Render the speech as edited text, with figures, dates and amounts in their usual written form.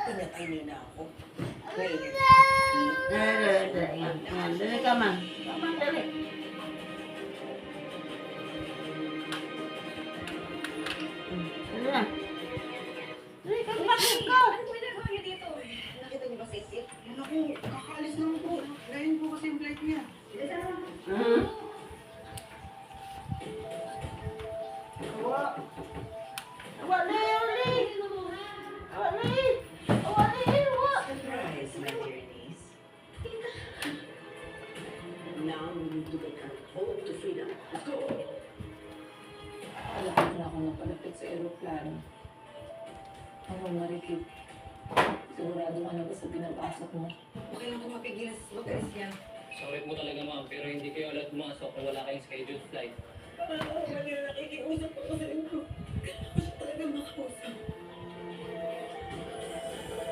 Pinatay nila ako. Wait. Dali ka, man. Dali. Dali na. Dali ka, bakit ka? Ano ba ginagawa niyo dito? Nakita niyo ba si Sid? Yan ako, kakaalis naman po. Dahil po kasi yung flight niya. Awa. Awa, li, uli. Awa, li. Awa, li, awa. Surprise, my dear niece. Now we need to get her home to freedom. Let's go. Palapit na ako palapit sa aeroplano. Ako marikit. Sigurado ka na ba sa pinapasok mo? Okay lang kung mapigilan sa mag-alis yan. Sorry po talaga ma'am, pero hindi kayo allowed pumasok kung wala kayong scheduled flight. Nakikiusap ako sa inyo. Gusto talaga makausap.